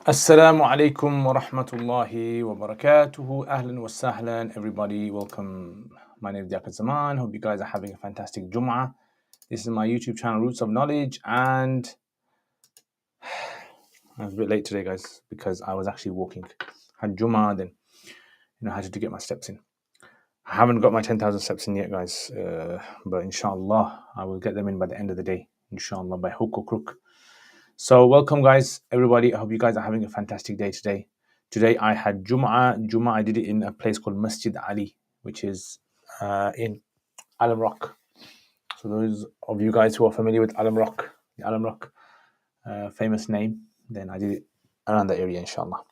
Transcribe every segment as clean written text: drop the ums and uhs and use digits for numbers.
Assalamu alaikum wa rahmatullahi wa barakatuhu. Ahlan wa sahlan, everybody. Welcome. My name is Yaqut Zaman. Hope you guys are having a fantastic Jum'ah. This is my YouTube channel, Roots of Knowledge, and I was a bit late today, guys, because I was actually walking. Had Jum'ah, then I had to get my steps in. I haven't got my 10,000 steps in yet, guys, but inshallah, I will get them in by the end of the day, inshallah, by hook or crook. So welcome, guys, everybody. I hope you guys are having a fantastic day today. Today I had Jum'ah. Jum'ah, I did it in a place called Masjid Ali, which is in Alam Rock. So those of you guys who are familiar with Alam Rock, the Alam Rock famous name, then I did it around that area, inshallah.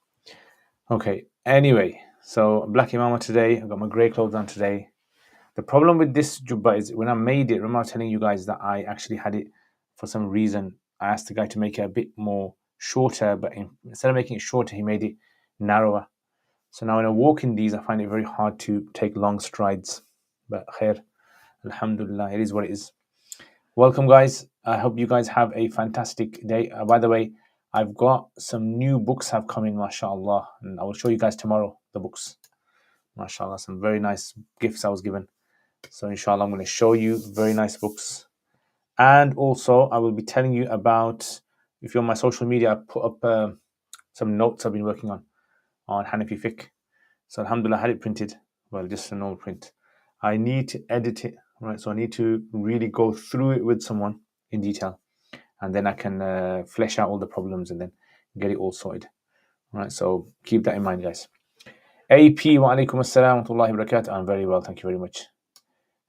Okay, anyway, so black imama today. I've got my grey clothes on today. The problem with this jubba is when I made it, remember I was telling you guys that I actually had it for some reason. I asked the guy to make it a bit more shorter, but instead of making it shorter, he made it narrower. So now when I walk in these, I find it very hard to take long strides. But khair, alhamdulillah, it is what it is. Welcome, guys. I hope you guys have a fantastic day. By the way, I've got some new books have coming, mashallah, and I will show you guys tomorrow the books. Mashallah, some very nice gifts I was given. So inshallah, I'm going to show you very nice books. And also, I will be telling you about, if you're on my social media, I put up some notes I've been working on Hanafi fiqh. So alhamdulillah, I had it printed. Well, just a normal print. I need to edit it, right? So I need to really go through it with someone in detail. And then I can flesh out all the problems and then get it all sorted. Right, so keep that in mind, guys. AP, wa alaikum assalam wa rahmatullahi wa barakatuh. I'm very well, thank you very much.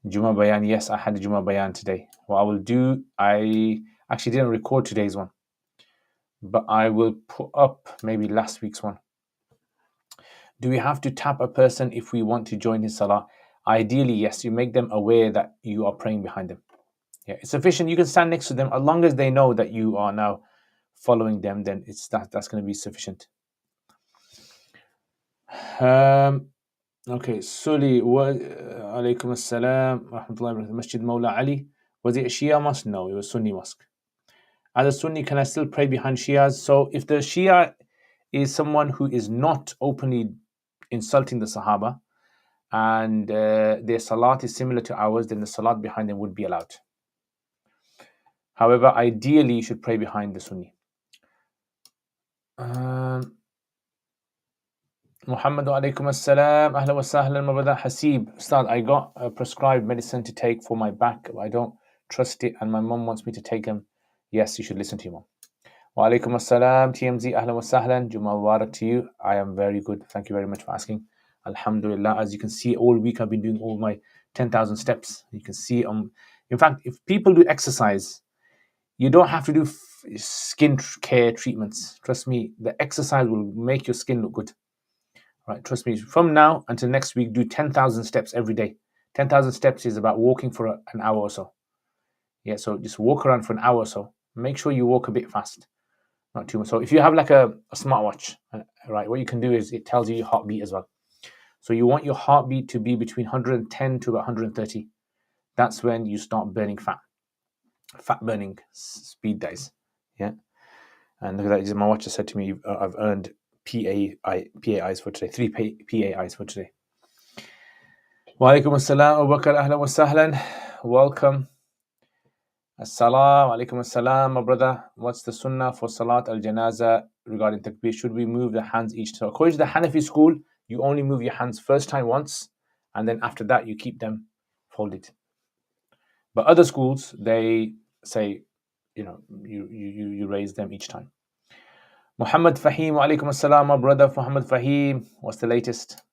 Juma Bayan, yes, I had a Juma Bayan today. What I will do, I actually didn't record today's one, but I will put up maybe last week's one. Do we have to tap a person if we want to join his salah? Ideally, yes, you make them aware that you are praying behind them. Yeah, it's sufficient. You can stand next to them as long as they know that you are now following them, then that's going to be sufficient. Okay, Suli, alaikum assalam, rahmatullahi wa barakatuh. Masjid Mawla Ali. Was it a Shia mosque? No, it was Sunni mosque. As a Sunni, can I still pray behind Shias? So if the Shia is someone who is not openly insulting the Sahaba and their salat is similar to ours, then the salat behind them would be allowed. However, ideally, you should pray behind the Sunni. Muhammad alaikum assalam, ahla wa sahlan, my brother Hasib. Ustad, I got a prescribed medicine to take for my back. I don't trust it and my mom wants me to take them. Yes, you should listen to your mom. Wa alaikum assalam, TMZ, ahla wa sahlan. Juma Mubarak to you. I am very good. Thank you very much for asking. Alhamdulillah. As you can see, all week I've been doing all my 10,000 steps. You can see, in fact, if people do exercise, you don't have to do skin care treatments. Trust me, the exercise will make your skin look good. Right, trust me, from now until next week, do 10,000 steps every day. 10,000 steps is about walking for an hour or so. Yeah, so just walk around for an hour or so. Make sure you walk a bit fast, not too much. So if you have like a smartwatch, right, what you can do is it tells you your heartbeat as well. So you want your heartbeat to be between 110 to about 130. That's when you start burning fat. Fat burning speed dies. Yeah. And look at that. My watch just said to me, I've earned PAIs for today. 3 PAIs for today. Wa alaikum assalam wa bakar, ahlan wa sahlan. Welcome. Assalam alaikum assalam, my brother. What's the sunnah for salat al-janaza regarding takbir? Should we move the hands each time? According to the Hanafi school, you only move your hands first time once, and then after that you keep them folded. But other schools, they say, you raise them each time. Muhammad Fahim, wa alaikum assalam, my brother Muhammad Fahim. What's the latest?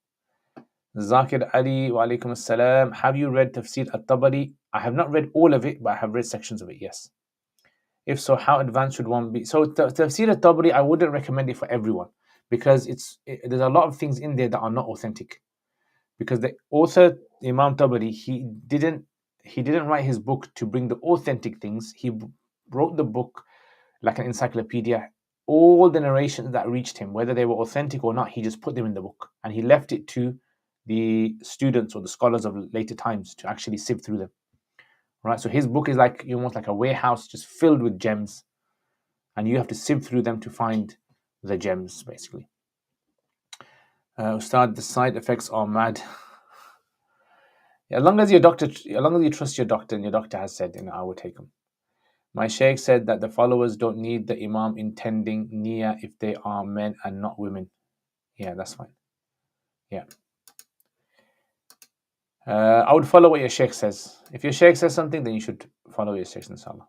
Zakir Ali, wa alaikum assalam. Have you read Tafsir al-Tabari? I have not read all of it, but I have read sections of it, yes. If so, how advanced should one be? So Tafsir al-Tabari, I wouldn't recommend it for everyone because there's a lot of things in there that are not authentic. Because the author, Imam Tabari, he didn't write his book to bring the authentic things. He wrote the book like an encyclopedia. All the narrations that reached him, whether they were authentic or not, he just put them in the book. And he left it to the students or the scholars of later times to actually sift through them. Right? So his book is almost like a warehouse just filled with gems. And you have to sift through them to find the gems, basically. Ustad, the side effects are mad. As long as you trust your doctor and your doctor has said, I will take them. My sheikh said that the followers don't need the imam intending niyyah if they are men and not women. Yeah, that's fine. Yeah. I would follow what your sheikh says. If your sheikh says something, then you should follow your sheikh, inshallah.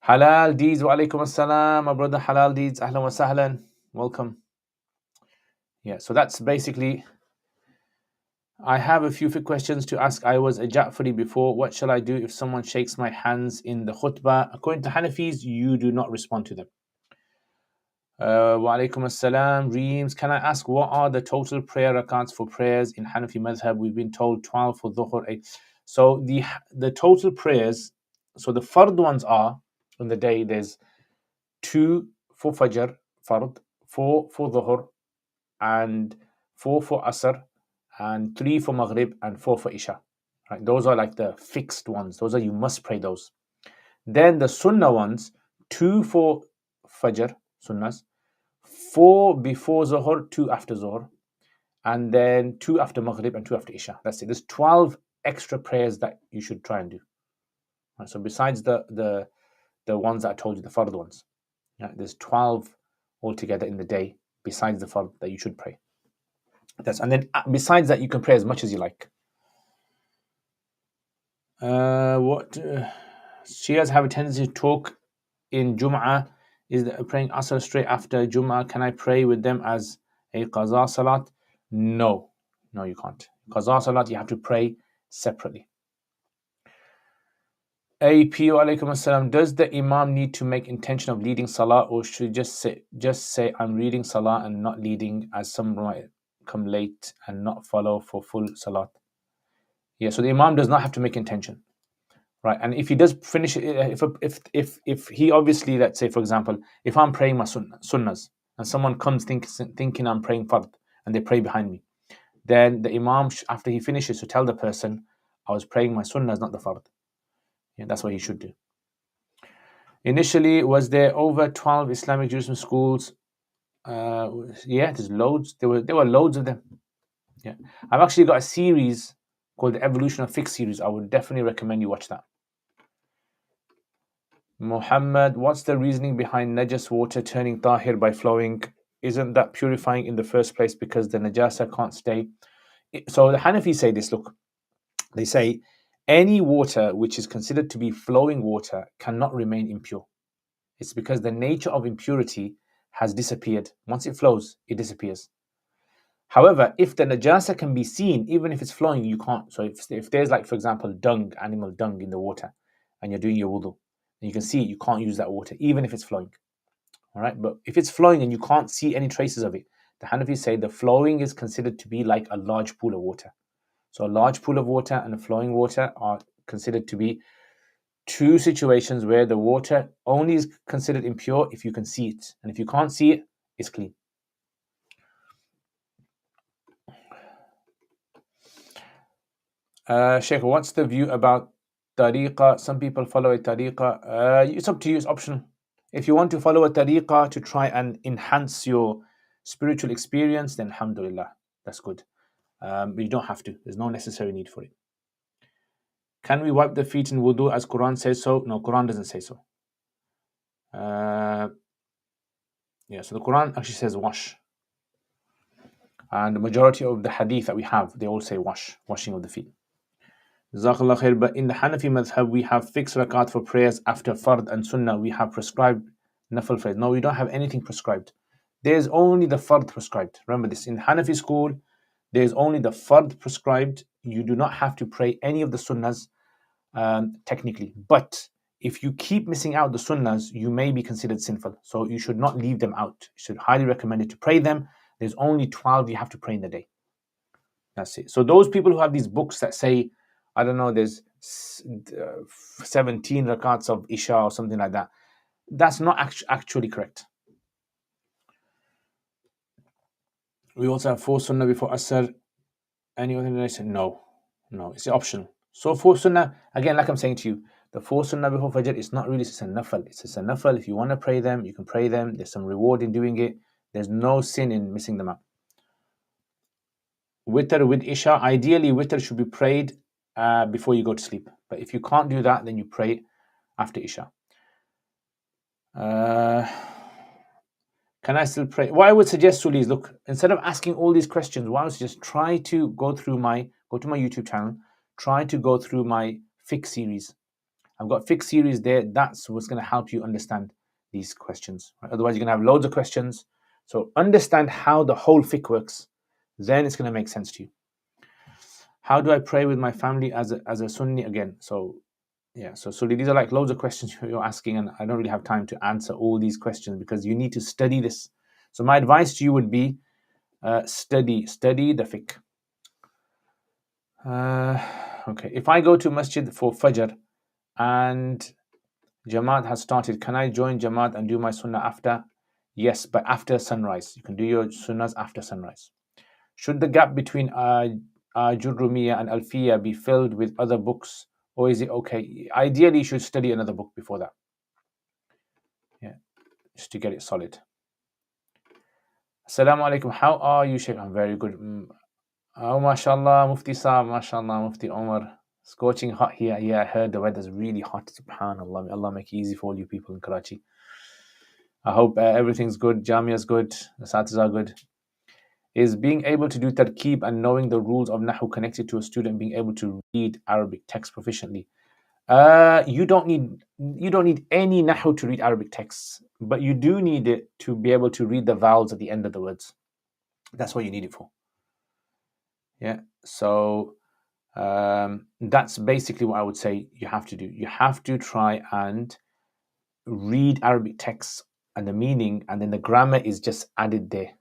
Halal Deeds, wa alaikum assalam, my brother Halal Deeds, ahlan wa sahlan, welcome. Yeah, so that's basically. I have a few questions to ask. I was a Ja'fari before. What shall I do if someone shakes my hands in the khutbah? According to Hanafis, you do not respond to them. Wa alaikum assalam, Reems. Can I ask what are the total prayer rakats for prayers in Hanafi madhab? We've been told 12 for dhuhr, 8. So the total prayers, so the fard ones are, on the day, there's 2 for fajr, fard, 4 for dhuhr, and 4 for asr, and 3 for maghrib, and 4 for isha. Right? Those are like the fixed ones. Those are, you must pray those. Then the sunnah ones, 2 for fajr, sunnahs, 4 before zuhr, 2 after zuhr, and then 2 after maghrib and 2 after isha. That's it. There's 12 extra prayers that you should try and do. Right? So besides the ones that I told you, the fard ones, there's 12 altogether in the day besides the fard that you should pray. And then besides that, you can pray as much as you like. Shias have a tendency to talk in Jum'ah. Is praying Asr straight after Jum'ah? Can I pray with them as a Qaza Salat? No, you can't. Qaza Salat, you have to pray separately. AP alaikum assalam. Does the Imam need to make intention of leading Salah, or should just say I'm reading Salah and not leading, as some might come late and not follow for full Salat? Yeah, so the Imam does not have to make intention. Right, and if he does finish it, if he obviously, let's say for example, if I'm praying my sunnahs and someone comes thinking I'm praying fard and they pray behind me, then the Imam, after he finishes, to tell the person, I was praying my sunnahs, not the fard. Yeah, that's what he should do. Initially, was there over 12 Islamic Jerusalem schools? Yeah, there's loads. There were loads of them. Yeah, I've actually got a series called the Evolution of Fiqh series. I would definitely recommend you watch that. Muhammad, what's the reasoning behind najas water turning tahir by flowing? Isn't that purifying in the first place because the najasa can't stay? So the Hanafis say this, look, they say any water which is considered to be flowing water cannot remain impure. It's because the nature of impurity has disappeared. Once it flows, it disappears. However, if the najasa can be seen, even if it's flowing, you can't. So if there's, like, for example, dung, animal dung in the water, and you're doing your wudu, and you can see it, you can't use that water, even if it's flowing. All right, but if it's flowing and you can't see any traces of it, the Hanafis say the flowing is considered to be like a large pool of water. So a large pool of water and a flowing water are considered to be two situations where the water only is considered impure if you can see it, and if you can't see it, it's clean. Sheikh, what's the view about tariqah? Some people follow a tariqah. It's up to you, it's optional. If you want to follow a tariqah to try and enhance your spiritual experience, then alhamdulillah, that's good. But you don't have to. There's no necessary need for it. Can we wipe the feet in wudu as Quran says so? No, Quran doesn't say so. Yeah, so the Quran actually says wash. And the majority of the hadith that we have, they all say washing of the feet. Jazakallah khair. But in the Hanafi madhab, we have fixed rakat for prayers after fard and sunnah. We have prescribed nafil prayers. No, we don't have anything prescribed. There's only the fard prescribed. Remember this. In Hanafi school, there's only the fard prescribed. You do not have to pray any of the sunnahs technically. But if you keep missing out the sunnahs, you may be considered sinful. So you should not leave them out. You should highly recommend it to pray them. There's only 12 you have to pray in the day. That's it. So those people who have these books that say, I don't know, there's 17 rakats of Isha or something like that, that's not actually correct. We also have 4 sunnah before Asr. Any other nation? No, it's optional. So 4 sunnah, again, like I'm saying to you, The 4 sunnah before Fajr is not really a nafal. It's a nafal. If you want to pray them, you can pray them. There's some reward in doing it. There's no sin in missing them out. Witr with Isha, ideally witr should be prayed before you go to sleep. But if you can't do that, then you pray after Isha. Can I still pray? What I would suggest, Suli, is look, instead of asking all these questions, what I would suggest, try to go to my YouTube channel, try to go through my fiqh series. I've got fiqh series there. That's what's going to help you understand these questions. Right? Otherwise, you're going to have loads of questions. So understand how the whole fiqh works. Then it's going to make sense to you. How do I pray with my family as a Sunni again? So these are like loads of questions you're asking, and I don't really have time to answer all these questions because you need to study this. So my advice to you would be study the fiqh. Okay, if I go to masjid for Fajr and Jamaat has started, can I join Jamaat and do my sunnah after? Yes, but after sunrise. You can do your sunnahs after sunrise. Should the gap between Jurrumiyya and Alfiya be filled with other books, or is it okay? Ideally, you should study another book before that. Yeah, just to get it solid. Assalamu alaikum. How are you, Sheikh? I'm very good. Oh, mashallah, Mufti Saab, mashallah, Mufti Omar. Scorching hot here. Yeah, I heard the weather's really hot. Subhanallah. May Allah make it easy for all you people in Karachi. I hope everything's good. Jamia's good. The Satis are good. Is being able to do tarkeeb and knowing the rules of Nahu connected to a student being able to read Arabic text proficiently? You don't need any Nahu to read Arabic texts, but you do need it to be able to read the vowels at the end of the words. That's what you need it for. Yeah. So that's basically what I would say you have to do. You have to try and read Arabic texts and the meaning, and then the grammar is just added there.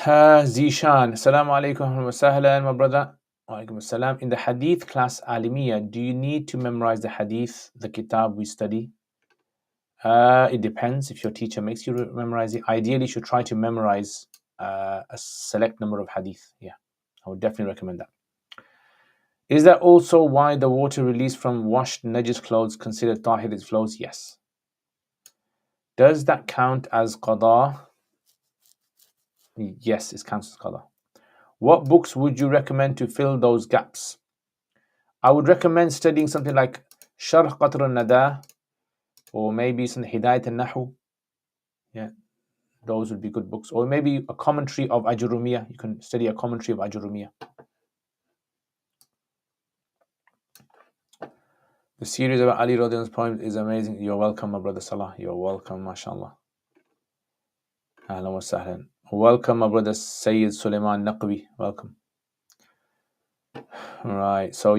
Zishan, Assalamu alaikum wa sahlan, my brother. Walaikum assalam. In the hadith class Alimiya, do you need to memorize the hadith, the kitab we study? It depends. If your teacher makes you memorize it, ideally you should try to memorize a select number of hadith. Yeah, I would definitely recommend that. Is that also why the water released from washed najis clothes considered tahir it flows? Yes. Does that count as qada? Yes, it counts as qada. What books would you recommend to fill those gaps? I would recommend studying something like Sharh Qatr al-Nada, or maybe some Hidayat al-Nahu. Yeah, those would be good books. Or maybe a commentary of Ajurumiyya. You can study a commentary of Ajurumiyya. The series about Ali Radhi's poems is amazing. You're welcome, my brother Salah. You're welcome, mashallah. Ahlan wa sahlan. Welcome, my brother Sayyid Sulaiman Naqvi. Welcome. Right. So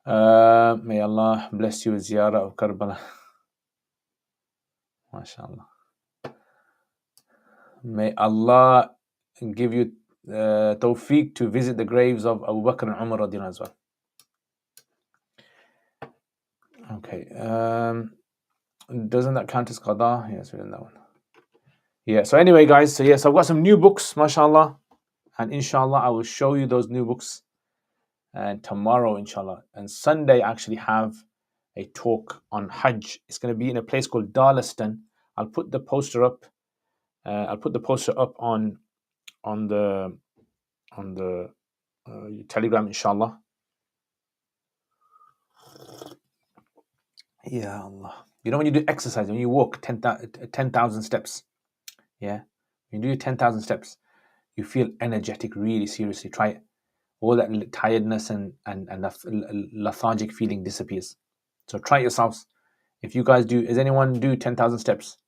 may Allah bless you with ziyarah of Karbala. MashaAllah. May Allah give you tawfiq to visit the graves of Abu Bakr and Umar radiallahu as well. Okay. Doesn't that count as qada? Yes, we're in that one. Yeah. So anyway, guys. So yes, I've got some new books, mashallah, and inshallah I will show you those new books. And tomorrow, inshallah, and Sunday, I actually have a talk on Hajj. It's going to be in a place called Darlaston. I'll put the poster up. On the Telegram, inshallah. Ya Allah. You know when you do exercise, when you walk 10,000 steps, yeah? When you do 10,000 steps, you feel energetic, really seriously. Try it. All that tiredness and lethargic feeling disappears. So try it yourselves. If you guys do, does anyone do 10,000 steps?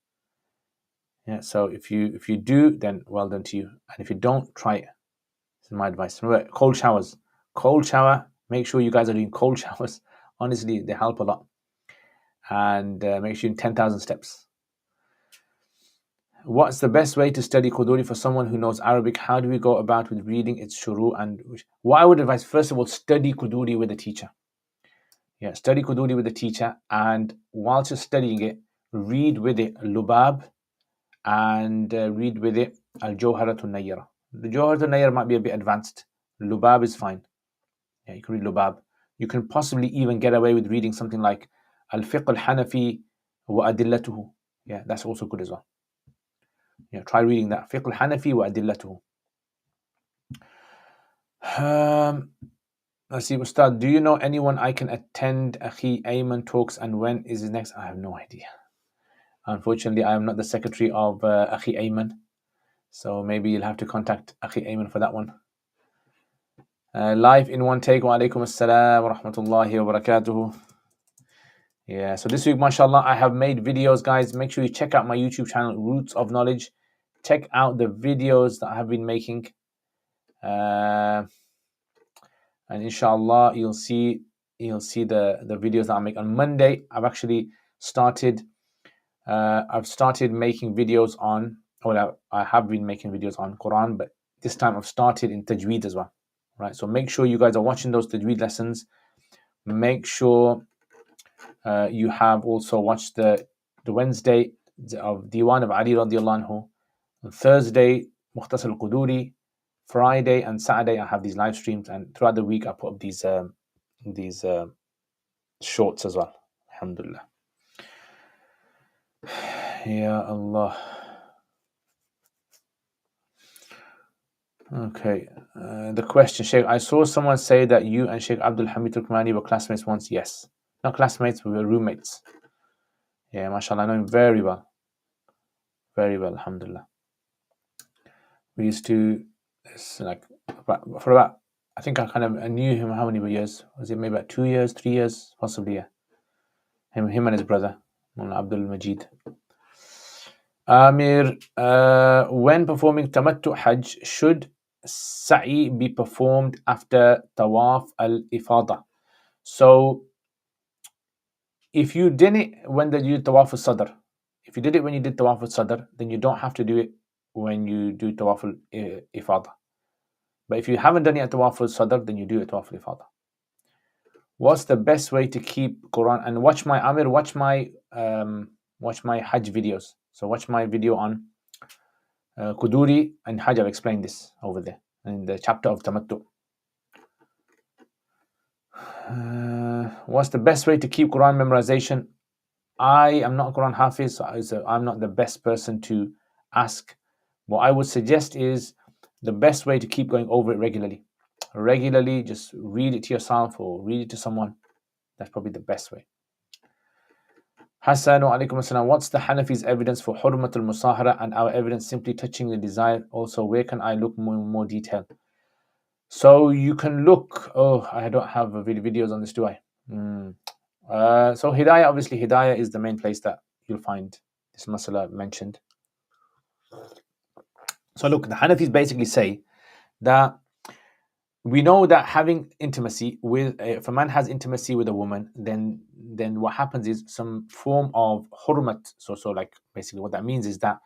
Yeah, so if you do, then well done to you. And if you don't, try it. This is my advice. Remember, cold showers. Cold shower, make sure you guys are doing cold showers. Honestly, they help a lot. And make sure you do 10,000 steps. What's the best way to study Quduri for someone who knows Arabic? How do we go about with reading its shuru? And what I would advise, first of all, study Quduri with a teacher. Yeah, study Quduri with a teacher. And whilst you're studying it, read with it Lubab and read with it Al-Jawharatul Nayyara. The Jawharatul Nayyara might be a bit advanced. Lubab is fine. Yeah, you can read Lubab. You can possibly even get away with reading something like Al-Fiqh al-Hanafi wa Adillatuhu. Yeah, that's also good as well. Yeah, try reading that. Fiqh al-Hanafi wa Adillatuhu. Let's see, Ustad, do you know anyone I can attend Akhi Ayman talks, and when is his next? I have no idea. Unfortunately, I am not the secretary of Akhi Ayman, so maybe you'll have to contact Akhi Ayman for that one. Live in one take. Wa alaikum assalam wa rahmatullahi wa barakatuhu. Yeah, so this week, mashallah, I have made videos, guys. Make sure you check out my YouTube channel, Roots of Knowledge. Check out the videos that I have been making. And inshallah, you'll see the videos that I make on Monday. I've actually started making videos on, well, I have been making videos on Quran, but this time I've started in Tajweed as well. Right, so make sure you guys are watching those Tajweed lessons. Make sure you have also watched the Wednesday of Diwan of Ali radiallahu anhu. Thursday, Mukhtasar al-Quduri. Friday and Saturday, I have these live streams, and throughout the week, I put up these shorts as well. Alhamdulillah. Ya Allah. Okay. The question, Sheikh, I saw someone say that you and Sheikh Abdul Hamid Turkmani were classmates once. Yes. Not classmates, we were roommates. Yeah, mashallah, I know him very well. Very well, alhamdulillah. We used to, for about, I think I knew him how many years? Was it maybe about 2 years, 3 years? Possibly, yeah. Him and his brother, Abdul Majid. Amir, when performing Tamattu Hajj, should Sa'i be performed after Tawaf al-Ifada? So, if you did it when you did Tawaf al-Sadr, if you did it when you did Tawaf al-Sadr, then you don't have to do it when you do Tawaf al-Ifada. But if you haven't done it at Tawaf al-Sadr, then you do it Tawaf al-Ifada. What's the best way to keep Quran? And watch my Hajj videos. So watch my video on Quduri and Hajj. I've explained this over there in the chapter of Tamattu. What's the best way to keep Quran memorization? I am not a Quran Hafiz, so I'm not the best person to ask. What I would suggest is the best way to keep going over it regularly. Regularly, just read it to yourself or read it to someone. That's probably the best way. Hassan wa alaikum assalam. What's the Hanafi's evidence for Hurmatul Musahara and our evidence simply touching the desire? Also, where can I look more detail? So you can look. Oh, I don't have videos on this, do I? So Hidayah, obviously, Hidayah is the main place that you'll find this masala mentioned. So look, the Hanafis basically say that we know that having intimacy with, if a man has intimacy with a woman, then what happens is some form of hurmat. So like basically what that means is that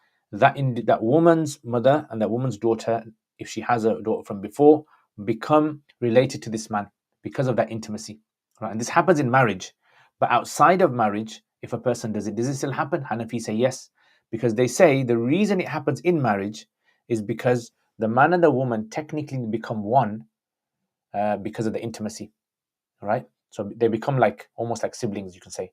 woman's mother and that woman's daughter, if she has a daughter from before, become related to this man because of that intimacy, right? And this happens in marriage, but outside of marriage, if a person does it still happen? Hanafi say yes, because they say the reason it happens in marriage is because the man and the woman technically become one because of the intimacy, right? So they become almost like siblings, you can say.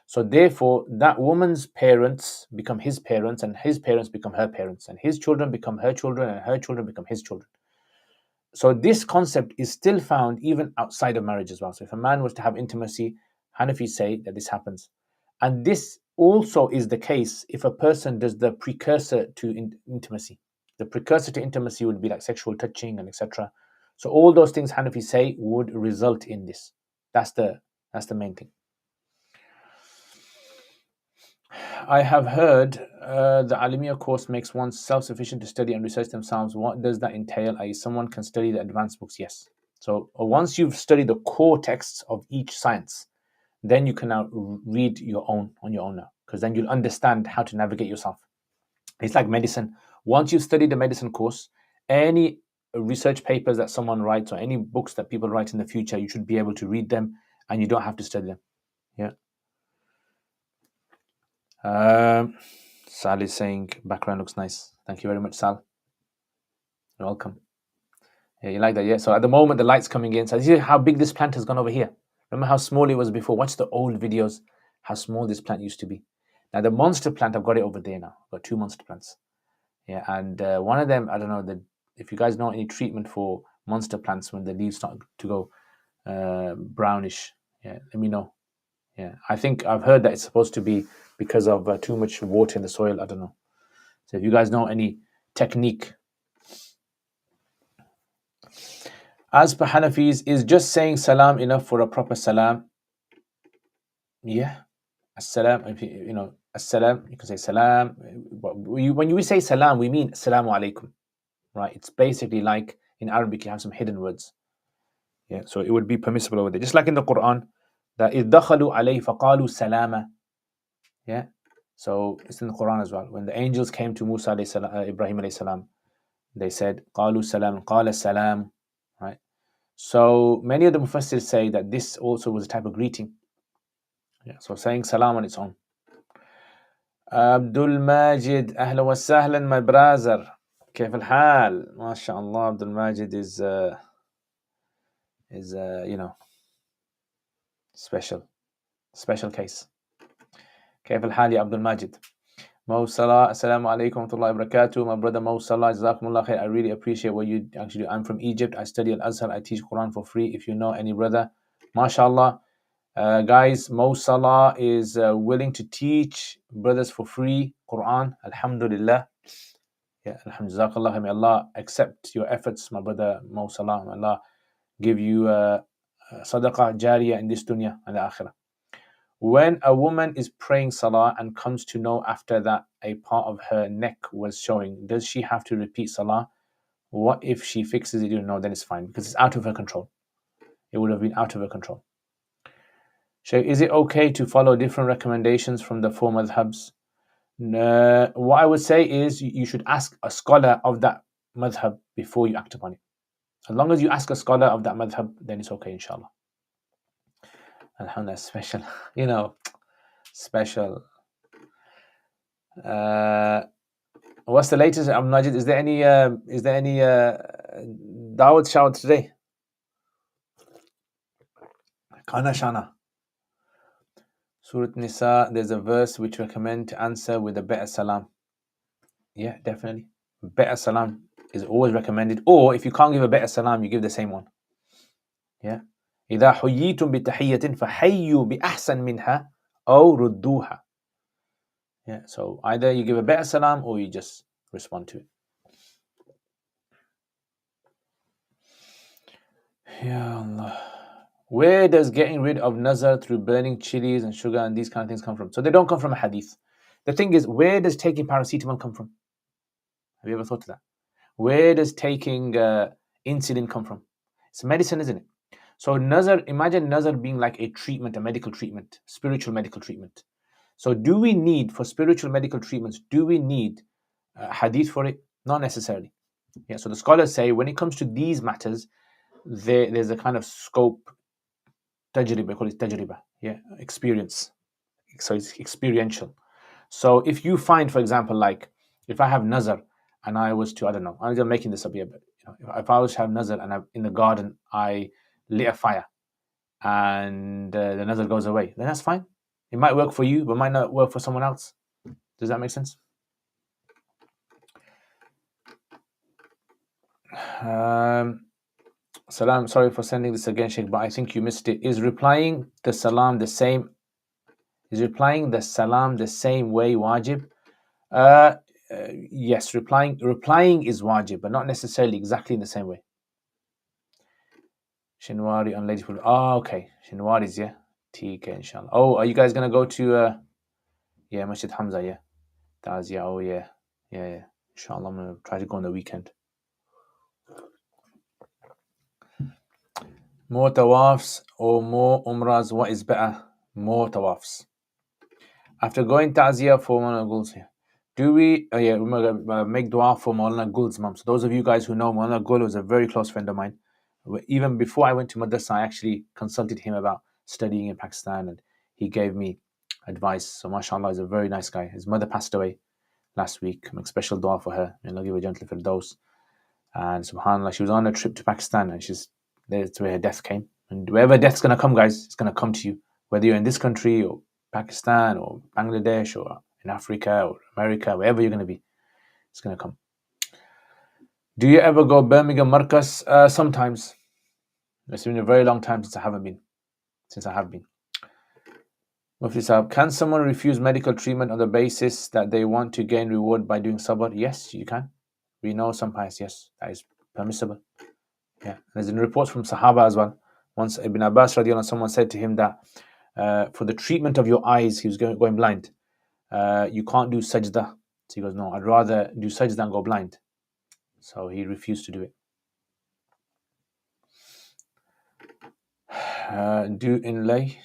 So therefore, that woman's parents become his parents, and his parents become her parents, and his children become her children, and her children become his children. So this concept is still found even outside of marriage as well. So if a man was to have intimacy, Hanafis say that this happens. And this also is the case if a person does the precursor to intimacy. The precursor to intimacy would be like sexual touching and etc. So all those things Hanafis say would result in this. That's the main thing. I have heard the Alimiya course makes one self-sufficient to study and research themselves. What does that entail? I.e., someone can study the advanced books? Yes. So once you've studied the core texts of each science, then you can now read on your own now, because then you'll understand how to navigate yourself. It's like medicine. Once you've studied the medicine course, any research papers that someone writes or any books that people write in the future, you should be able to read them and you don't have to study them. Yeah. Sal is saying background looks nice. Thank you very much, Sal. You're welcome. Yeah, you like that, yeah? So at the moment, the light's coming in. So you see how big this plant has gone over here? Remember how small it was before? Watch the old videos, how small this plant used to be. Now, the monster plant, I've got it over there now. I've got 2 monster plants. Yeah, and one of them, I don't know, if you guys know any treatment for monster plants when the leaves start to go brownish, yeah, let me know. Yeah, I think I've heard that it's supposed to be because of too much water in the soil. I don't know. So if you guys know any technique. As per Hanafis, is just saying salam enough for a proper salam? Yeah. As-salam, if you know, as-salam, you can say salam. When we say salam, we mean assalamu alaikum, right? It's basically like in Arabic, you have some hidden words. Yeah, so it would be permissible over there. Just like in the Quran, that إِذْ دَخَلُوا عَلَيْهِ فَقَالُوا سَلَامًا. Yeah, so it's in the Quran as well. When the angels came to Musa alayhi salam, Ibrahim alayhi salam, they said, قَالُوا سَلَامًا قَالَ salam, right? So many of the Mufassirs say that this also was a type of greeting. Yeah, so saying salam on its own. Abdul Majid, أهلا وسهلا my brother. كيف الحال؟ ما شاء الله. Abdul Majid is you know, special case. كيف الحال يا عبد الماجد؟ Mo Salah, Assalamu alaikum wa rahmatullahi wa barakatuh. My brother Mo Salah, Jazakumullah khair. I really appreciate what you actually do. I'm from Egypt. I study Al Azhar. I teach Quran for free. If you know any brother, mashallah. Guys, Mo Salah is willing to teach brothers for free Quran. Alhamdulillah. Yeah, Alhamdulillah. May Allah accept your efforts, my brother Mo Salah. May Allah give you sadaqah jariyah in this dunya and the akhirah. When a woman is praying salah and comes to know after that a part of her neck was showing, does she have to repeat salah? What if she fixes it? No, then it's fine because it's out of her control. It would have been out of her control. Shaykh, is it okay to follow different recommendations from the 4 madhabs? What I would say is you should ask a scholar of that madhab before you act upon it. As long as you ask a scholar of that madhab, then it's okay, inshallah. Alhamdulillah, special, you know, special. What's the latest? Najid, is there any Dawud shout today? Kana Shana. Surat Nisa, there's a verse which recommend to answer with a better salam. Yeah, definitely. Better salam is always recommended. Or if you can't give a better salam, you give the same one. Yeah. إذا حييتم بتحية فحيوا بأحسن منها أو ردوها. Yeah. So either you give a better salam or you just respond to it. Ya Allah. Where does getting rid of nazar through burning chilies and sugar and these kind of things come from? So they don't come from a hadith. The thing is, where does taking paracetamol come from? Have you ever thought of that? Where does taking insulin come from? It's medicine, isn't it? So nazar, imagine nazar being like a treatment, a medical treatment, spiritual medical treatment. So do we need, for spiritual medical treatments, do we need hadith for it? Not necessarily. Yeah. So the scholars say when it comes to these matters, there's a kind of scope, tajriba, call it tajriba, yeah, experience. So it's experiential. So if you find, for example, like if I have nazar and I was to, I don't know, I'm just making this up here, but you know, if I was to have nazar and in the garden I lit a fire and the nazar goes away, then that's fine. It might work for you, but might not work for someone else. Does that make sense? Salam, sorry for sending this again, Sheikh, but I think you missed it. Is replying the salam the same? Is replying the salam the same way wajib? Yes, replying is wajib, but not necessarily exactly in the same way. Shinwari on Lady Food. Oh, okay. Shinwari's, yeah. TK, inshallah. Oh, are you guys going to go to, yeah, Masjid Hamza, yeah. Tazia, oh, yeah. Yeah. Inshallah, I'm going to try to go on the weekend. More tawafs or more umrahs, what is better? More tawafs. After going Tazia for Maulana Gul's here, do we make dua for Maulana Gul's mom? So those of you guys who know, Maulana Gul was a very close friend of mine. Even before I went to madrasa, I actually consulted him about studying in Pakistan, and he gave me advice. So mashallah, he's a very nice guy. His mother passed away last week. Make special dua for her. May Allah give a gentle firdaus. And subhanAllah, she was on a trip to Pakistan, and that's where her death came. And wherever death's going to come, guys, it's going to come to you. Whether you're in this country or Pakistan or Bangladesh or in Africa or America, wherever you're going to be, it's going to come. Do you ever go Birmingham Marcus? Sometimes. It's been a very long time since I have been. Mufti Sahab, can someone refuse medical treatment on the basis that they want to gain reward by doing sabr? Yes, you can. We know some pious, yes, that is permissible. Yeah, there's in reports from Sahaba as well. Once Ibn Abbas radiallahu, someone said to him that for the treatment of your eyes, he was going blind. You can't do sajda. So he goes, no, I'd rather do sajda than go blind. So he refused to do it. Do inlay.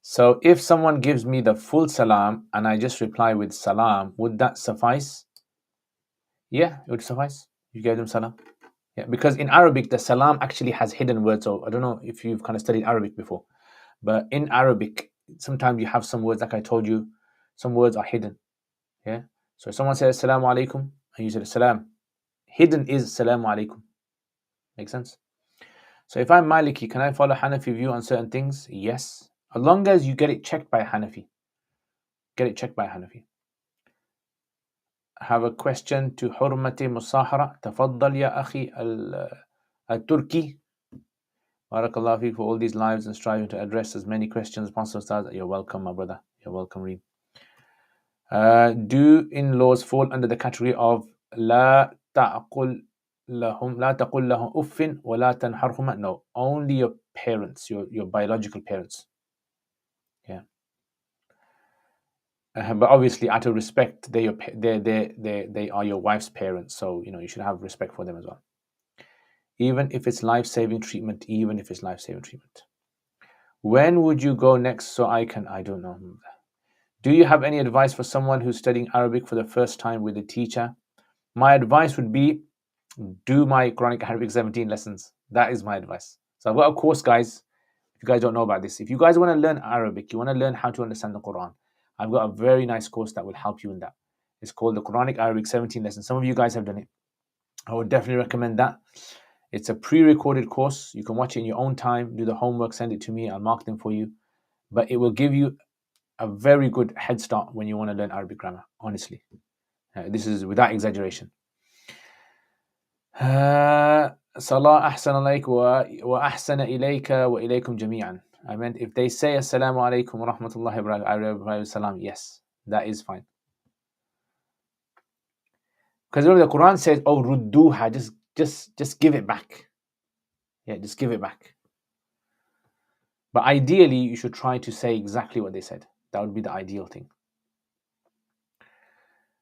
So if someone gives me the full salam and I just reply with salam, would that suffice? Yeah, it would suffice. You gave them salam. Yeah, because in Arabic, the salam actually has hidden words. So I don't know if you've kind of studied Arabic before, but in Arabic, sometimes you have some words, like I told you, some words are hidden. Yeah. So if someone says assalamu alaikum and you said salam, hidden is assalamu alaikum. Make sense? So if I'm Maliki, can I follow Hanafi view on certain things? Yes. As long as you get it checked by Hanafi. Get it checked by Hanafi. I have a question to Hurmati Musahara. Tafaddal ya akhi al-Turki. Barakallah feek for all these lives and striving to address as many questions as possible. You're welcome, my brother. You're welcome, Reem. Do in-laws fall under the category of لا تقل لهم أف ولا تنحرهما? No, only your parents, your biological parents. Yeah. But obviously, out of respect, they are your wife's parents, so you should have respect for them as well. Even if it's life-saving treatment. When would you go next? So I don't know. Do you have any advice for someone who's studying Arabic for the first time with a teacher? My advice would be, do my Quranic Arabic 17 lessons. That is my advice. So I've got a course, guys. If you guys don't know about this, if you guys want to learn Arabic, you want to learn how to understand the Quran, I've got a very nice course that will help you in that. It's called the Quranic Arabic 17 lessons. Some of you guys have done it. I would definitely recommend that. It's a pre-recorded course. You can watch it in your own time, do the homework, send it to me. I'll mark them for you. But it will give you a very good head start when you want to learn Arabic grammar, honestly. This is without exaggeration. Salah ahsan alayk wa ahsana ilayka wa ilaykum jami'an. I meant if they say assalamu alaikum wa rahmatullahi wa barakatuh, yes, that is fine. Because remember the Quran says, oh, rudduha, just give it back. Yeah, just give it back. But ideally, you should try to say exactly what they said. That would be the ideal thing.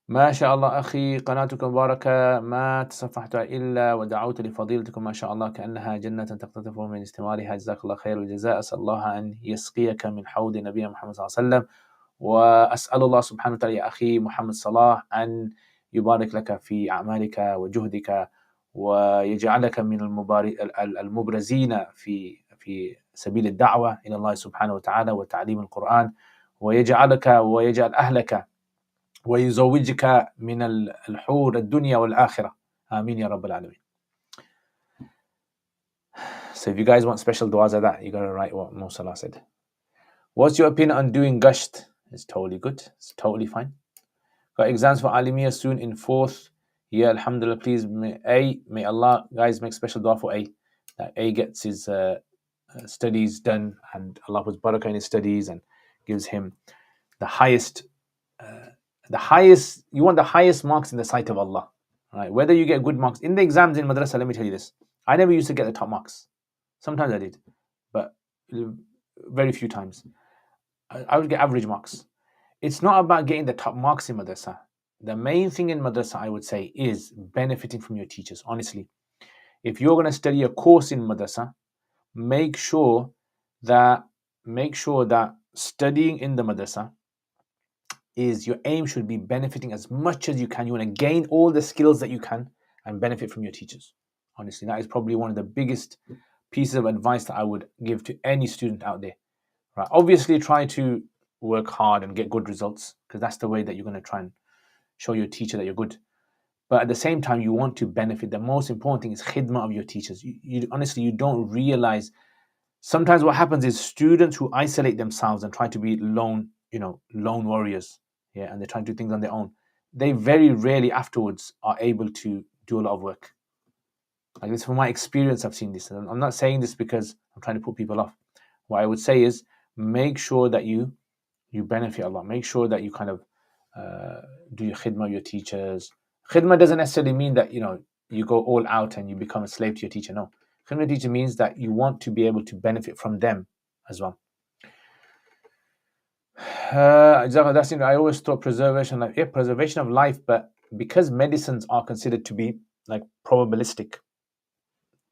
ما شاء الله أخي قناتكم مباركة ما تصفحتها إلا ودعوت لفضيلتكم ما شاء الله كأنها جنة تقتطف من استمارها جزاك الله خير الجزاء أسأل الله أن يسقيك من حوض نبينا محمد صلى الله عليه وسلم وأسأل الله سبحانه وتعالى يا أخي محمد صلاح أن يبارك لك في أعمالك وجهدك ويجعلك من المبرزين في سبيل الدعوة إلى الله سبحانه وتعالى وتعليم القرآن ويجعل أهلك ويزوجك من الحور الدنيا والآخرة آمين يا رب العالمين. So if you guys want special du'as like that, you gotta write what Mo Salah said. What's your opinion on doing gasht? It's totally good. It's totally fine. Got exams for Alimiya soon in 4th year. Alhamdulillah, please may Allah guys make special dua for A. That A gets his studies done and Allah puts barakah in his studies and gives him the highest. You want the highest marks in the sight of Allah, right? Whether you get good marks in the exams in madrasa, let me tell you this: I never used to get the top marks. Sometimes I did, but very few times. I would get average marks. It's not about getting the top marks in madrasa. The main thing in madrasa, I would say, is benefiting from your teachers. Honestly, if you're going to study a course in madrasa, make sure that studying in the madrasa is your aim should be benefiting as much as you can. You want to gain all the skills that you can and benefit from your teachers. Honestly, that is probably one of the biggest pieces of advice that I would give to any student out there. Right? Obviously, try to work hard and get good results because that's the way that you're going to try and show your teacher that you're good. but at the same time, you want to benefit. The most important thing is khidmah of your teachers. Honestly, you don't realize. Sometimes what happens is students who isolate themselves and try to be lone warriors, yeah, and they try to do things on their own. They very rarely afterwards are able to do a lot of work. Like this, from my experience, I've seen this. And I'm not saying this because I'm trying to put people off. What I would say is make sure that you benefit a lot. Make sure that you kind of do your khidmah of your teachers. Khidmah doesn't necessarily mean that you go all out and you become a slave to your teacher. No, khidmah teacher means that you want to be able to benefit from them as well. I always thought preservation of life, but because medicines are considered to be like probabilistic,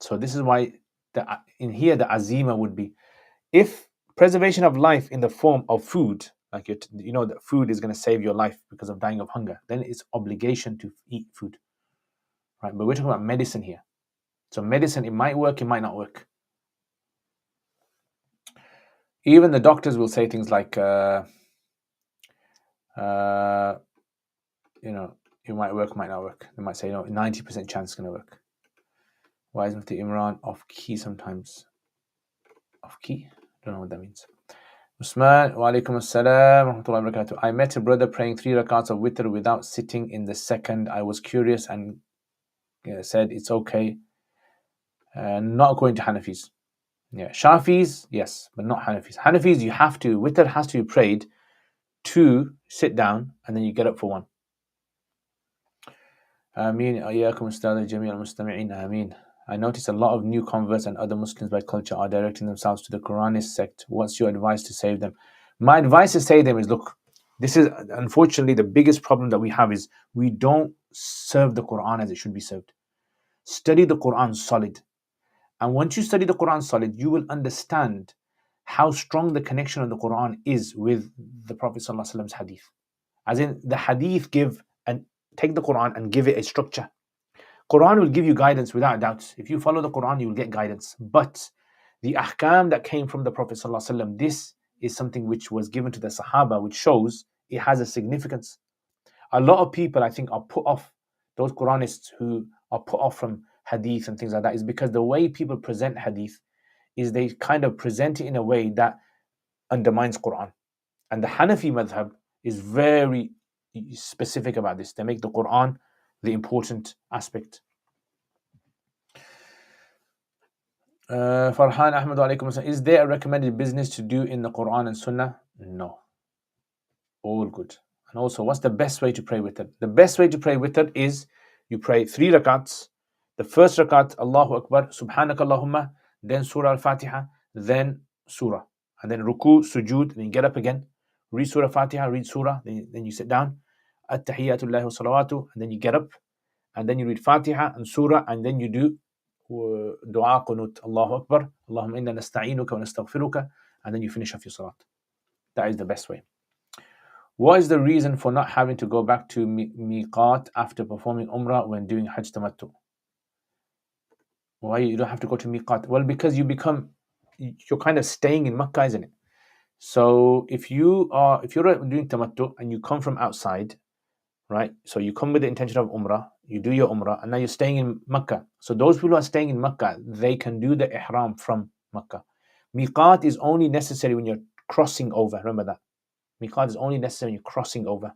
so this is why in here the azima would be, if preservation of life in the form of food, like that food is going to save your life because of dying of hunger, then it's obligation to eat food, right? But we're talking about medicine here. So medicine, it might work, it might not work. Even the doctors will say things like, it might work, might not work. They might say, 90% chance it's going to work. Why is Mufti Imran off key sometimes? Off key? Don't know what that means. Usman, wa alaikum assalam, rahmatullahi wa barakatuh. I met a brother praying 3 rakats of witr without sitting in the second. I was curious and said it's okay. Not according to Hanafis. Yeah, Shafis, yes, but not Hanafis. Hanafis, witr has to be prayed 2, sit down, and then you get up for 1. Ameen. Ayyakum Ustad Jameel al-Mustami'in. Ameen. I notice a lot of new converts and other Muslims by culture are directing themselves to the Quranist sect. What's your advice to save them? My advice to save them is, look, this is unfortunately the biggest problem that we have is we don't serve the Quran as it should be served. Study the Quran solid. And once you study the Quran solid, you will understand how strong the connection of the Quran is with the Prophet ﷺ's hadith. As in, the hadith take the Quran and give it a structure. Quran will give you guidance without doubt. If you follow the Quran, you will get guidance. But the ahkam that came from the Prophet ﷺ, this is something which was given to the Sahaba, which shows it has a significance. A lot of people, I think, are put off, those Quranists who are put off from hadith and things like that, is because the way people present hadith is they kind of present it in a way that undermines Quran. And the Hanafi madhab is very specific about this. They make the Quran the important aspect. Farhan Ahmed alaikum. Is there a recommended business to do in the Quran and Sunnah? No. All good. And also, what's the best way to pray witr? The best way to pray witr is you pray 3 rakats. The first rakat, Allahu Akbar, Subhanak Allahumma, then Surah Al-Fatiha, then Surah. And then Ruku, Sujood, then you get up again, read Surah Fatiha, read Surah, then you sit down. At-Tahiyyatullahi wa salawatu, and then you get up, and then you read Fatiha and Surah, and then you do Dua Qunut, Allahu Akbar, Allahumma inna nasta'inuka wa nastaghfiruka, and then you finish off your salat. That is the best way. What is the reason for not having to go back to miqat after performing Umrah when doing Hajj Tamattu? Why you don't have to go to miqat? Well, because you're kind of staying in Makkah, isn't it? So if you're doing Tamattu and you come from outside, right? So you come with the intention of Umrah, you do your Umrah, and now you're staying in Makkah. So those people who are staying in Makkah, they can do the Ihram from Makkah. Miqat is only necessary when you're crossing over. Remember that. Miqat is only necessary when you're crossing over.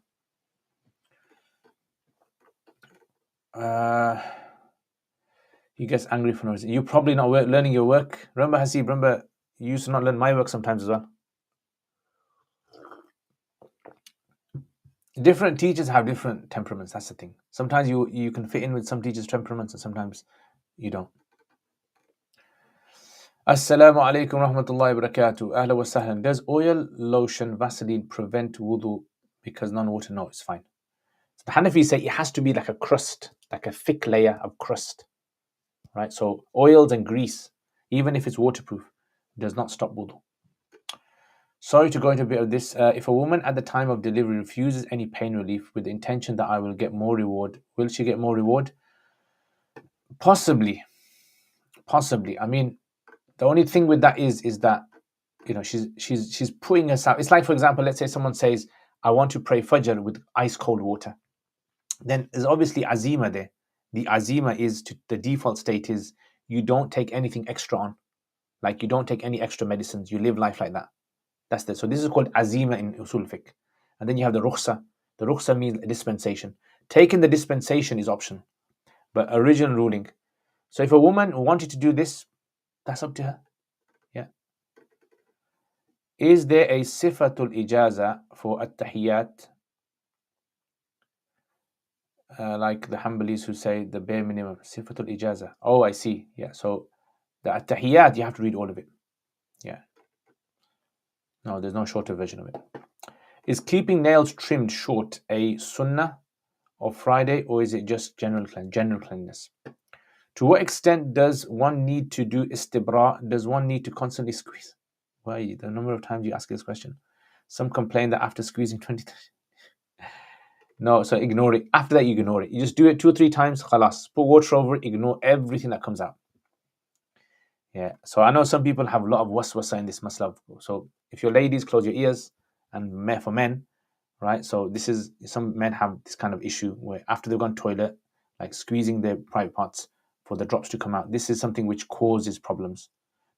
He gets angry for no reason. You're probably not learning your work. Remember, Hasib, you used to not learn my work sometimes as well. Different teachers have different temperaments. That's the thing. Sometimes you can fit in with some teachers' temperaments and sometimes you don't. Assalamu alaikum rahmatullahi wa barakatuh. Ahla wa sahlan. Does oil, lotion, Vaseline prevent wudu because non-water? No, it's fine. So the Hanafis say it has to be like a crust, like a thick layer of crust. Right? So oils and grease, even if it's waterproof, does not stop wudu. Sorry to go into a bit of this. If a woman at the time of delivery refuses any pain relief with the intention that I will get more reward, will she get more reward? Possibly. I mean, the only thing with that is that she's putting herself. It's like, for example, let's say someone says, I want to pray Fajr with ice cold water. then there's obviously azima there. The azima is the default state is you don't take anything extra on, like you don't take any extra medicines. You live life like that. That's the so this is called azima in usul fiqh. And then you have the rukhsa. The rukhsa means a dispensation. Taking the dispensation is optional, but original ruling. So if a woman wanted to do this, that's up to her. Yeah. Is there a sifatul ijaza for at-tahiyyat? Like the Hanbalis who say the bare minimum, sifatul ijaza. Oh, I see. Yeah. So the at-tahiyyat, you have to read all of it. Yeah. No, there's no shorter version of it. Is keeping nails trimmed short a sunnah of Friday, or is it just general cleanliness? To what extent does one need to do istibra? Does one need to constantly squeeze? Why? The number of times you ask this question. Some complain that after squeezing 20 times. No, so ignore it. After that, you ignore it. You just do it 2 or 3 times, khalas. Put water over it, ignore everything that comes out. Yeah, so I know some people have a lot of waswasa in this masla. So if you're ladies, close your ears. And for men, right? So this is, some men have this kind of issue where after they've gone toilet, like squeezing their private parts for the drops to come out. This is something which causes problems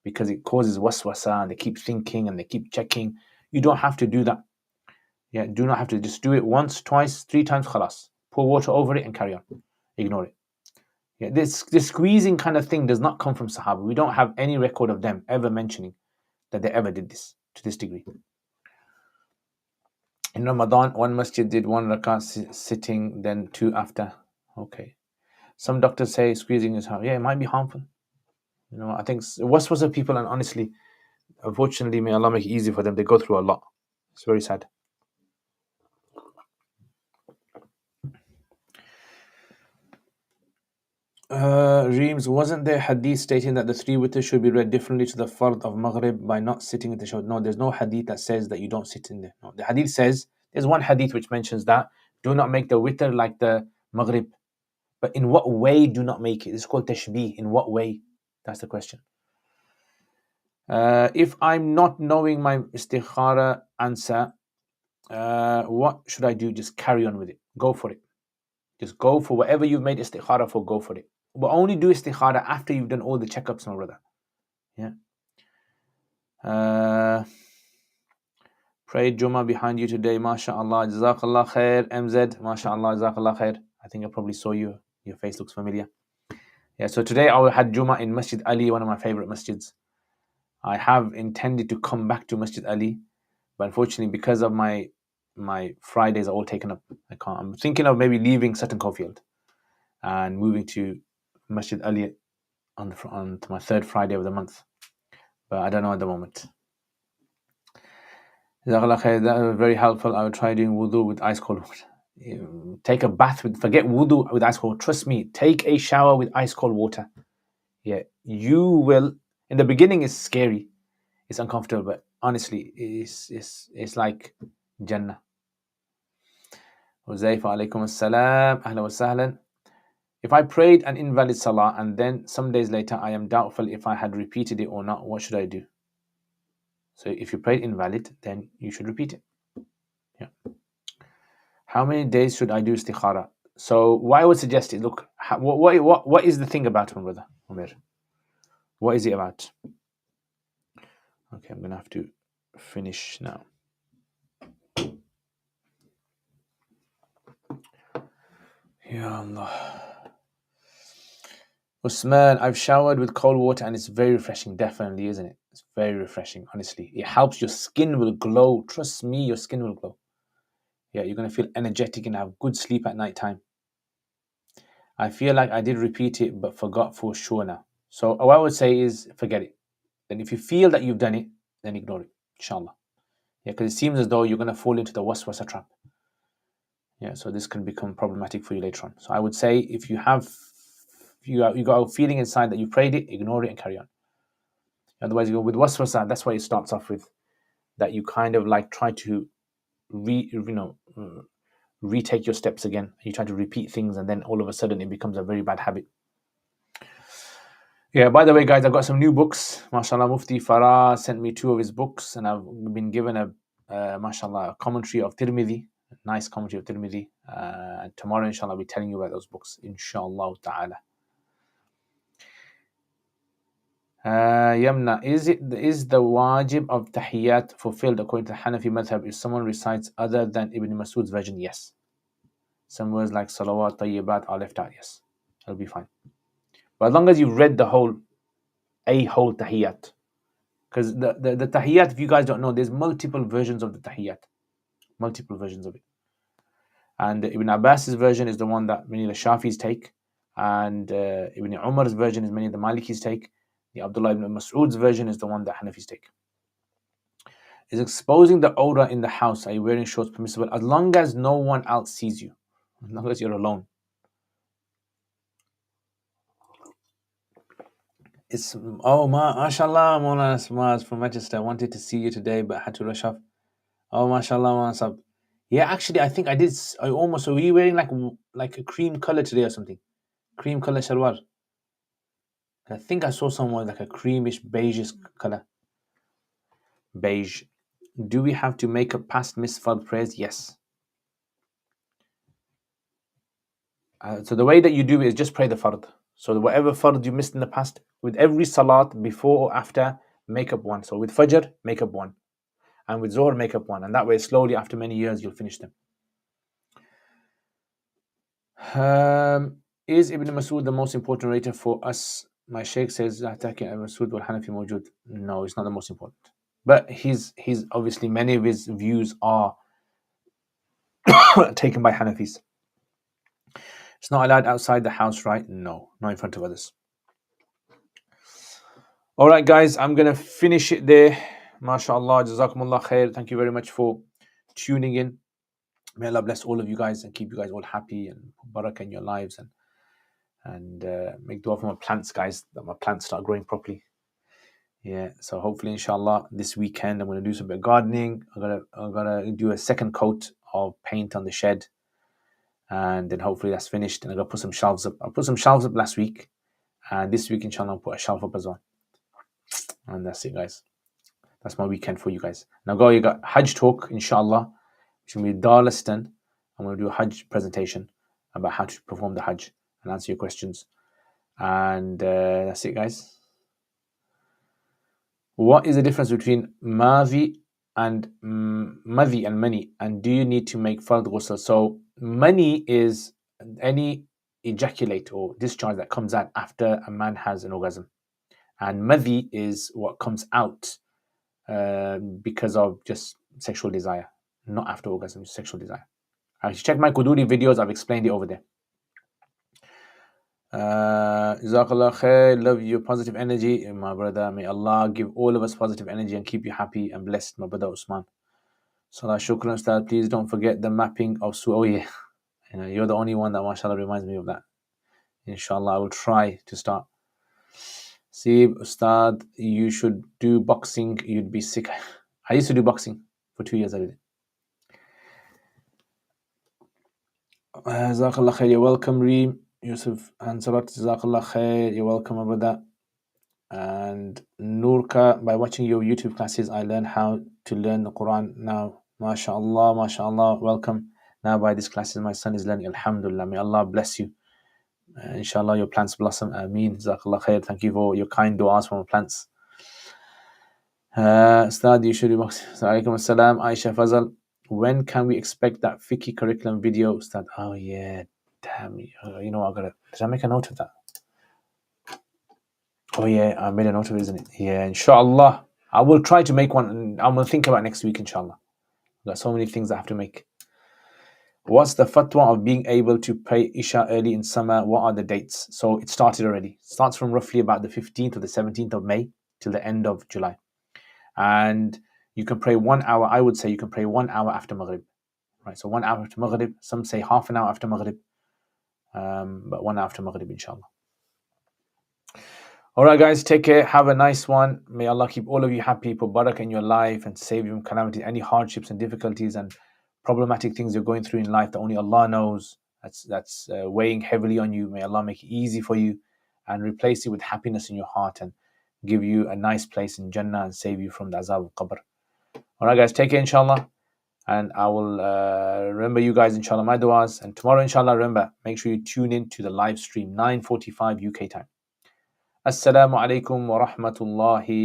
because it causes waswasa and they keep thinking and they keep checking. You don't have to do that. Yeah, do not have to. Just do it once, twice, 3 times, khalas. Pour water over it and carry on. Ignore it. Yeah, this squeezing kind of thing does not come from Sahaba. We don't have any record of them ever mentioning that they ever did this to this degree. In Ramadan, one masjid did 1 rakat sitting, then 2 after. Okay. Some doctors say squeezing is harmful. Yeah, it might be harmful. You know, I think waswasa people, and honestly, unfortunately, may Allah make it easy for them. They go through a lot. It's very sad. Reems, wasn't there hadith stating that the 3 witr should be read differently to the fard of Maghrib by not sitting in the shawd? No, there's no hadith that says that you don't sit in there. No, the hadith says, there's one hadith which mentions that, do not make the witr like the Maghrib. But in what way do not make it? It's called tashbih. In what way? That's the question. If I'm not knowing my istikhara answer, what should I do? Just carry on with it. Go for it. Just go for whatever you've made istikhara for, go for it. But only do istikhara after you've done all the checkups, my brother. Yeah. Prayed Jummah behind you today, mashallah. Jazakallah khair. MZ, mashallah, jazakallah khair. I think I probably saw you. Your face looks familiar. Yeah, so today I had Jummah in Masjid Ali, one of my favorite masjids. I have intended to come back to Masjid Ali, but unfortunately, because of my Fridays are all taken up, I can't. I'm thinking of maybe leaving Sutton Coldfield and moving to Masjid Ali on my 3rd Friday of the month, but I don't know at the moment. That was very helpful. I will try doing wudu with ice cold water. Take a bath forget wudu with ice cold. Trust me, take a shower with ice cold water. Yeah, you will. In the beginning, it's scary, it's uncomfortable, but honestly, it's like Jannah. Huzaifa alaykum assalam, ahlan wa sahlan. If I prayed an invalid salah and then some days later I am doubtful if I had repeated it or not, what should I do? So if you prayed invalid, then you should repeat it. Yeah. How many days should I do istikhara? So what I would suggest is, look, what is the thing about it, my brother Umar? What is it about? Okay, I'm going to have to finish now. Ya Allah. Usman, I've showered with cold water and it's very refreshing. Definitely, isn't it? It's very refreshing, honestly. It helps. Your skin will glow. Trust me, your skin will glow. Yeah, you're going to feel energetic and have good sleep at night time. I feel like I did repeat it but forgot for sure now. So what I would say is forget it. Then if you feel that you've done it, then ignore it, inshallah. Yeah, because it seems as though you're going to fall into the waswasa trap. Yeah, so this can become problematic for you later on. So I would say if you got a feeling inside that you prayed it, ignore it and carry on. Otherwise, you go with waswasa. That's why it starts off with that you kind of like try to retake your steps again. You try to repeat things, and then all of a sudden it becomes a very bad habit. Yeah, by the way, guys, I've got some new books. MashaAllah, Mufti Farah sent me 2 of his books, and I've been given a, MashaAllah, a commentary of Tirmidhi. Nice commentary of Tirmidhi. And tomorrow, inshallah, I'll be telling you about those books, inshallah ta'ala. Yamna, is the wajib of tahiyyat fulfilled according to the Hanafi madhab if someone recites other than Ibn Masud's version? Yes. Some words like salawat, tayyibat are left out. Yes, it'll be fine. But as long as you've read a whole tahiyyat, because the tahiyyat, if you guys don't know, there's multiple versions of the tahiyyat, multiple versions of it. And Ibn Abbas's version is the one that many of the Shafis take, and Ibn Umar's version is many of the Malikis take. The Abdullah ibn Mas'ud's version is the one that Hanafis take. Is exposing the aura in the house, are you wearing shorts permissible? As long as no one else sees you, as long as you're alone. It's mashallah, Mona Smaz from Manchester. I wanted to see you today, but had to rush off. Oh, mashallah, Mona. Yeah, actually, I think I did. I almost. Were you wearing like a cream color today or something? Cream color shalwar. I think I saw someone like a creamish beigeish color. Beige. Do we have to make up past missed fard prayers? Yes. So the way that you do it is just pray the fard. So whatever fard you missed in the past, with every salat, before or after, make up one. So with Fajr, make up one. And with Zohr, make up one. And that way, slowly, after many years, you'll finish them. Is Ibn Masud the most important narrator for us? My Sheikh says, Masud wal Hanafi mawjud. No, it's not the most important. But he's obviously, many of his views are taken by Hanafis. It's not allowed outside the house, right? No, not in front of others. All right, guys, I'm going to finish it there. MashaAllah, Jazakumullah khair. Thank you very much for tuning in. May Allah bless all of you guys and keep you guys all happy and barakah in your lives, and make dua for my plants, guys, that my plants start growing properly. Yeah, so hopefully, inshallah, this weekend I'm going to do some bit of gardening. I'm gonna do a second coat of paint on the shed, and then hopefully that's finished. And I'm gonna put some shelves up. I put some shelves up last week, and this week, inshallah, I'll put a shelf up as well. And that's it, guys. That's my weekend for you guys. Now, you got Hajj talk, inshallah, which will be Darlaston. I'm going to do a Hajj presentation about how to perform the Hajj and answer your questions. And that's it, guys. What is the difference between madhi and mani? And do you need to make fard ghusl? So mani is any ejaculate or discharge that comes out after a man has an orgasm. And madhi is what comes out because of just sexual desire, not after orgasm, sexual desire. If you check my Quduri videos, I've explained it over there. Jazakallah khair, love your positive energy, my brother. May Allah give all of us positive energy and keep you happy and blessed, my brother Usman. Salah shukran, Ustad. Please don't forget the mapping of Oh yeah, you're the only one that mashallah reminds me of that. Inshallah, I will try to start. See, Ustad, you should do boxing. You'd be sick. I used to do boxing for 2 years. I did it. Jazakallah khair. You're welcome, Reem. Yusuf and Salat. Jazakallah khair. You're welcome, my brother. And Nurka, by watching your YouTube classes, I learned how to learn the Quran now. MashaAllah, MashaAllah. Welcome. Now by these classes, my son is learning. Alhamdulillah. May Allah bless you. Inshallah, your plants blossom. Ameen. Jazakallah khair. Thank you for your kind du'as for my plants. Ustad, you should be boxing. Alaikum assalam. Aisha Fazal. When can we expect that fiqh curriculum video, Ustad? Oh yeah, damn. You know, did I make a note of that? Oh yeah, I made a note of it, isn't it? Yeah, inshallah. I will try to make one, and I'm going to think about next week, inshallah. I've got so many things I have to make. What's the fatwa of being able to pray Isha early in summer? What are the dates? So it started already. It starts from roughly about the 15th or the 17th of May till the end of July. And you can pray 1 hour. I would say you can pray 1 hour after Maghrib. Right, so 1 hour after Maghrib. Some say half an hour after Maghrib. But 1 hour after Maghrib, inshallah. All right, guys, take care. Have a nice one. May Allah keep all of you happy, put barakah in your life, and save you from calamity, any hardships and difficulties and problematic things you're going through in life that only Allah knows. That's weighing heavily on you. May Allah make it easy for you and replace it with happiness in your heart and give you a nice place in Jannah and save you from the azab al-qabr. All right, guys, take care, inshallah. And I will remember you guys, inshallah, my du'as. And tomorrow, inshallah, remember, make sure you tune in to the live stream, 9:45 UK time. Assalamu alaikum wa rahmatullahi